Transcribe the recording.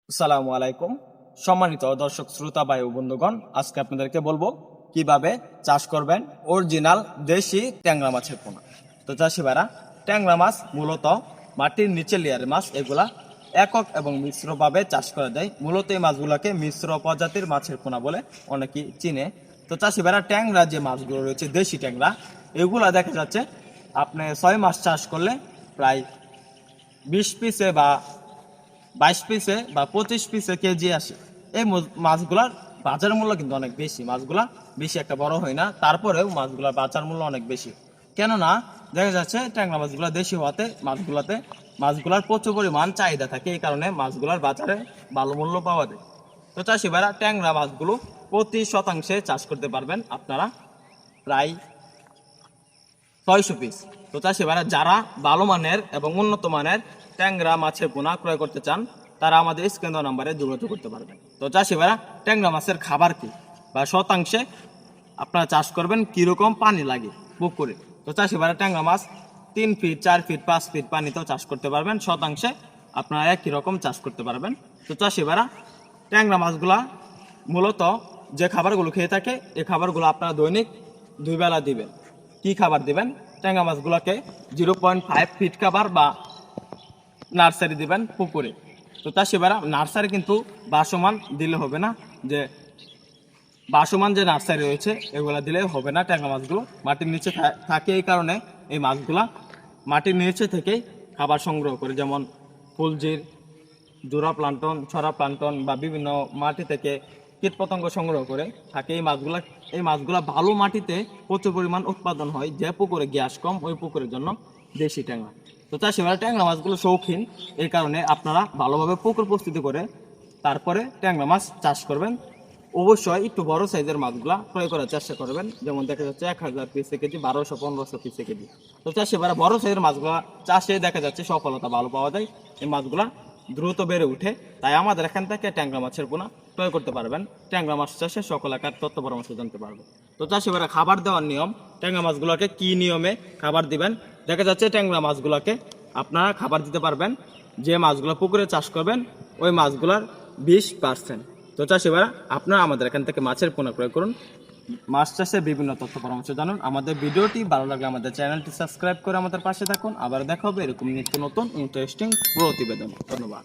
আসসালামু আলাইকুম। সম্মানিত দর্শক শ্রোতা ভাই ও বন্ধুগণ, আজকে আপনাদেরকে বলবো কিভাবে চাষ করবেন অরিজিনাল দেশি ট্যাংরা মাছের পোনা। তো চাষি ভাইরা, ট্যাংরা মাছ মূলত মাটির নিচে লেয়ারের মাছ। এগুলা একক এবং মিশ্রভাবে চাষ করা যায়। মূলত এই মাছগুলোকে মিশ্র প্রজাতির মাছের পোনা বলে অনেকেই চিনে। তো চাষি ভাইরা, ট্যাংরা যে মাছগুলো রয়েছে দেশি ট্যাংরা, এগুলা দেখা যাচ্ছে আপনি 6 মাস চাষ করলে প্রায় 20 পিসে বা 22 পিসে বা 25 পিসে কেজি আসে। এই মাছগুলার বাজার মূল্য কিন্তু অনেক বেশি। মাছগুলা বেশি একটা বড় হয় না, তারপরেও মাছগুলার বাজার মূল্য অনেক বেশি। কেননা দেখা যাচ্ছে ট্যাংরা মাছগুলা দেশি হওয়াতে মাছগুলার প্রচুর পরিমাণ চাহিদা থাকে। এই কারণে মাছগুলার বাজারে ভালো মূল্য পাওয়া যায়। তো চাষি ভাইরা, ট্যাংরা মাছগুলো প্রতি শতাংশে চাষ করতে পারবেন আপনারা প্রায় 600 পিস। তো চাষি ভাইরা, যারা ভালো মানের এবং উন্নত মানের ট্যাংরা মাছের পোনা ক্রয় করতে চান, তারা আমাদের স্ক্রিন দেওয়া নাম্বারে যোগাযোগ করতে পারবেন। তো চাষি ভাইরা, ট্যাংরা মাছের খাবার কি বা শতাংশে আপনারা চাষ করবেন, কিরকম পানি লাগে পুকুরে। তো চাষি ভাইরা, ট্যাংরা মাছ 3 ফিট 4 ফিট 5 ফিট পানিতেও চাষ করতে পারবেন। শতাংশে আপনারা একই রকম চাষ করতে পারবেন। তো চাষি ভাইরা, ট্যাংরা মাছগুলা মূলত যে খাবারগুলো খেয়ে থাকে, এই খাবারগুলো আপনারা দৈনিক 2 বেলা দিবেন। কি খাবার দিবেন? ট্যাংরা মাছগুলোকে 0.5 ফিট খাবার বা নার্সারি দিবেন পুকুরে। তো চাষি ভাইরা, নার্সারি কিন্তু বাসমান দিলে হবে না। যে বাসমান যে নার্সারি রয়েছে, এগুলা দিলে হবে না। ট্যাংরা মাছগুলো মাটির নিচে থাকে, এই কারণে এই মাছগুলা মাটির নিচে থেকেই খাবার সংগ্রহ করে, যেমন ফুলজির, জোড়া প্লান্টন, ছড়া প্লান্টন বা বিভিন্ন মাটি থেকে কীটপতঙ্গ সংগ্রহ করে থাকে। এই মাছগুলা ভালো মাটিতে প্রচুর পরিমাণ উৎপাদন হয়। যে পুকুরে গ্যাস কম, ওই পুকুরের জন্য দেশি ট্যাংরা। তো চাষি ভাইরা, ট্যাংরা মাছগুলো শৌখিন, এই কারণে আপনারা ভালোভাবে পুকুর প্রস্তুতি করে তারপরে ট্যাংরা মাছ চাষ করবেন। অবশ্যই একটু বড় সাইজের মাছগুলা ক্রয় করার চেষ্টা করবেন। যেমন দেখা যাচ্ছে 1000 পিসে কেজি, 1200-1500 পিসে কেজি। তো চাষি ভাইরা, বড় সাইজের মাছগুলা চাষে দেখা যাচ্ছে সফলতা ভালো পাওয়া যায়। এই মাছগুলা দ্রুত বেড়ে উঠে, তাই আমাদের এখান থেকে ট্যাংরা মাছের পোনা ক্রয় করতে পারবেন। ট্যাংরা মাছ চাষে সকল একার তথ্য পরামর্শ জানতে পারবেন। তো চাষি ভাইরা, খাবার দেওয়ার নিয়ম, ট্যাংরা মাছগুলোকে কি নিয়মে খাবার দিবেন? দেখা যাচ্ছে ট্যাংরা মাছগুলোকে আপনারা খাবার দিতে পারবেন যে মাছগুলো পুকুরে চাষ করবেন ওই মাছগুলোর 20%। তো চাষি ভাইরা, আপনারা আমাদের এখান থেকে মাছের পোনা ক্রয় করুন। মাছ চাষের বিভিন্ন তথ্য পরামর্শ জানুন। আমাদের ভিডিওটি ভালো লাগলে আমাদের চ্যানেলটি সাবস্ক্রাইব করে আমাদের পাশে থাকুন। আবার দেখা হবে এরকম নিত্য নতুন ইন্টারেস্টিং প্রতিবেদন। ধন্যবাদ।